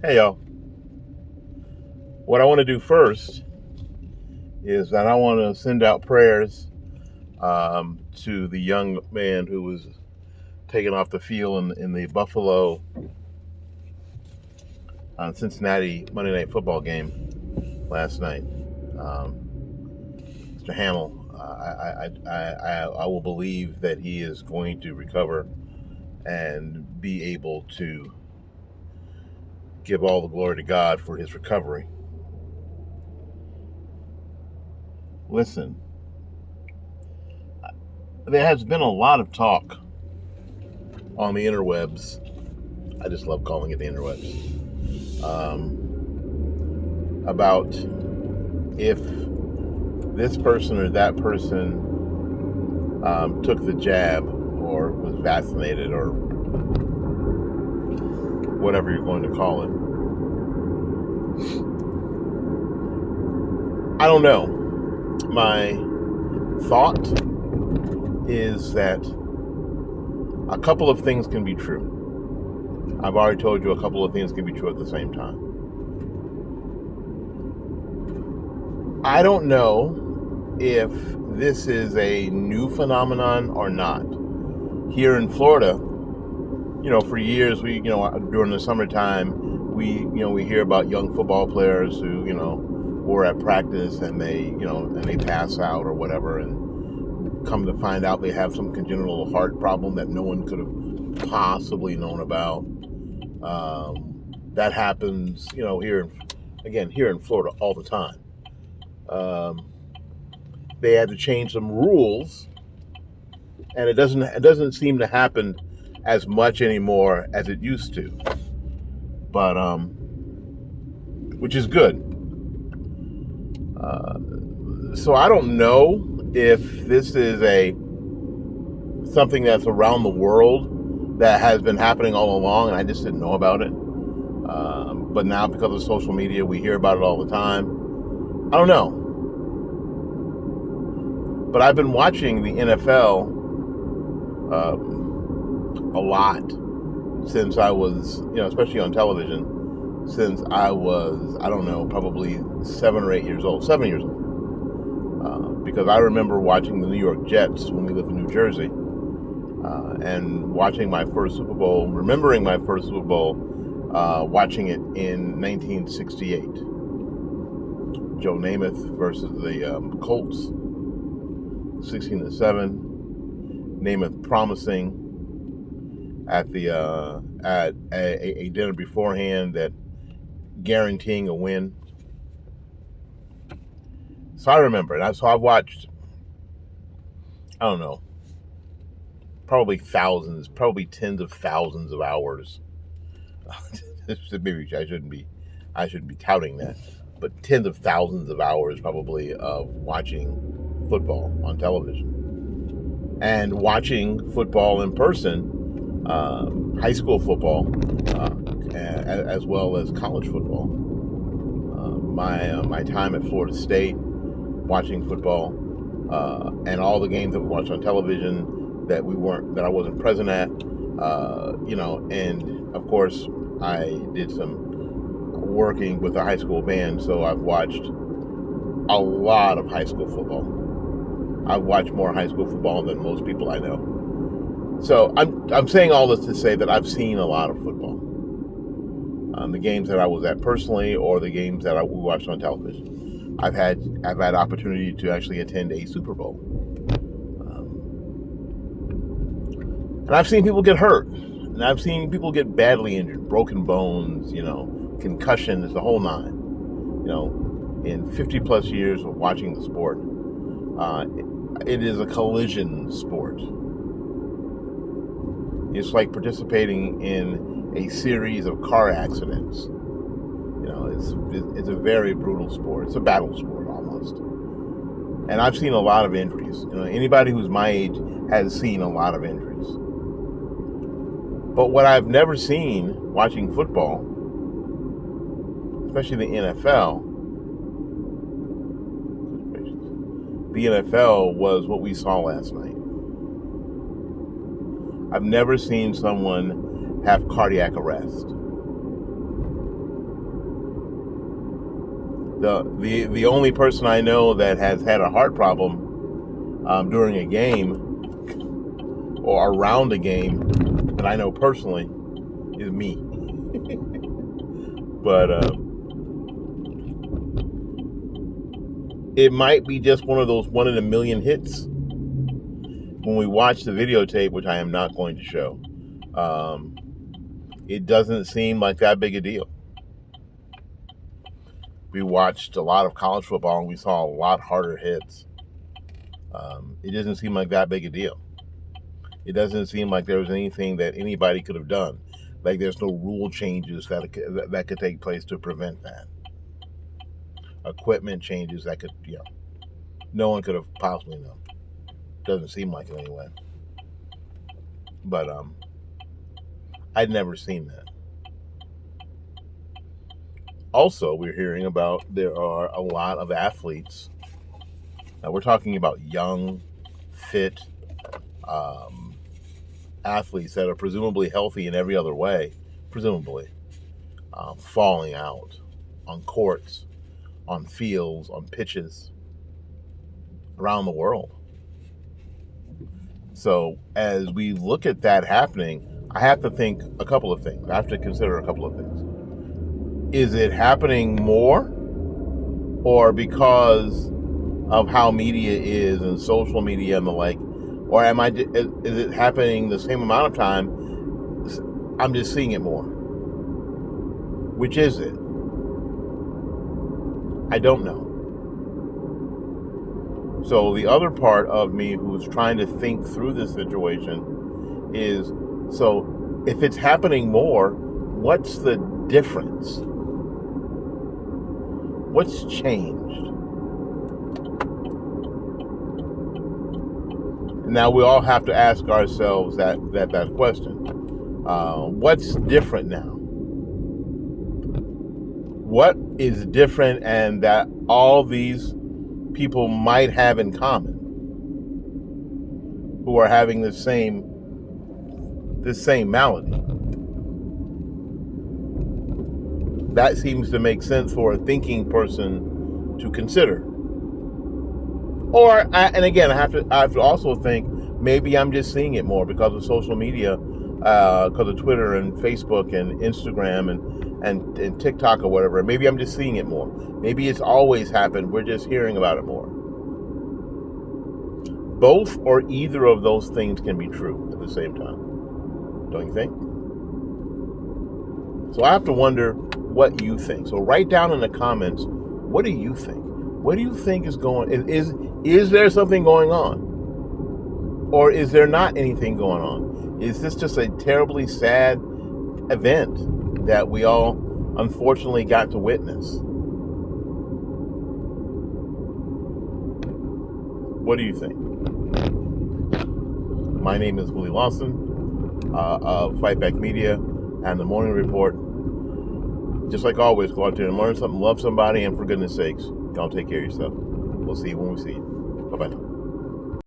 Hey, y'all. What I want to do first is that I want to send out prayers to the young man who was taken off the field in the Buffalo Cincinnati Monday Night Football game last night. Mr. Hamill, I will believe that he is going to recover and be able to give all the glory to God for his recovery. Listen, there has been a lot of talk on the interwebs. I just love calling it the interwebs. About if this person or that person took the jab or was vaccinated or whatever you're going to call it. I don't know. My thought is that a couple of things can be true. I've already told you a couple of things can be true at the same time. I don't know if this is a new phenomenon or not. Here in Florida, for years during the summertime, we hear about young football players who, were at practice and they pass out or whatever, and come to find out they have some congenital heart problem that no one could have possibly known about. That happens, here in Florida all the time. They had to change some rules, and it doesn't seem to happen as much anymore as it used to. But which is good. So I don't know if this is something that's around the world that has been happening all along, and I just didn't know about it. But now, because of social media, we hear about it all the time. I don't know. But I've been watching the NFL a lot since I was, especially on television, since I was, I don't know, probably 7 years old. Because I remember watching the New York Jets when we lived in New Jersey, and watching my first Super Bowl, remembering my first Super Bowl, watching it in 1968. Joe Namath versus the Colts, 16-7. Namath promising at a dinner beforehand that guaranteeing a win. So I remember it. So I've watched, I don't know, probably tens of thousands of hours. Maybe I shouldn't be touting that, but tens of thousands of hours probably of watching football on television and watching football in person, high school football, as well as college football. My time at Florida State, watching football, and all the games that we watched on television that I wasn't present at, and of course I did some working with a high school band, so I've watched a lot of high school football. I've watched more high school football than most people I know. So I'm saying all this to say that I've seen a lot of football. The games that I was at personally, or the games that we watched on television. I've had opportunity to actually attend a Super Bowl, and I've seen people get hurt, and I've seen people get badly injured, broken bones, concussions, the whole nine. In 50 plus years of watching the sport, it is a collision sport. It's like participating in a series of car accidents. It's a very brutal sport. It's a battle sport almost. And I've seen a lot of injuries. Anybody who's my age has seen a lot of injuries. But what I've never seen watching football, especially the NFL, was what we saw last night. I've never seen someone have cardiac arrest. The only person I know that has had a heart problem during a game or around a game that I know personally is me. But it might be just one of those 1 in a million hits. When we watch the videotape, which I am not going to show, it doesn't seem like that big a deal. We watched a lot of college football and we saw a lot harder hits. It doesn't seem like that big a deal. It doesn't seem like there was anything that anybody could have done. Like there's no rule changes that could take place to prevent that. Equipment changes that could, no one could have possibly known. Doesn't seem like it anyway. But I'd never seen that. Also, we're hearing about there are a lot of athletes. Now we're talking about young, fit athletes that are presumably healthy in every other way, falling out on courts, on fields, on pitches around the world. So as we look at that happening, I have to think a couple of things. I have to consider a couple of things. Is it happening more, or because of how media is and social media and the like, or is it happening the same amount of time? I'm just seeing it more. Which is it? I don't know. So the other part of me who's trying to think through this situation is, so if it's happening more, what's the difference? What's changed? Now we all have to ask ourselves that question. What's different now? What is different and that all these people might have in common who are having this same malady? That seems to make sense for a thinking person to consider. And again, I have to also think maybe I'm just seeing it more because of social media, because of Twitter and Facebook and Instagram and TikTok or whatever. Maybe I'm just seeing it more. Maybe it's always happened. We're just hearing about it more. Both or either of those things can be true at the same time. Don't you think? So I have to wonder what you think. So write down in the comments, what do you think? What do you think is going on? Is there something going on? Or is there not anything going on? Is this just a terribly sad event that we all unfortunately got to witness? What do you think? My name is Willie Lawson of Fight Back Media and the Morning Report. Just like always, go out there and learn something, love somebody, and for goodness sakes, don't take care of yourself. We'll see you when we see you. Bye-bye now.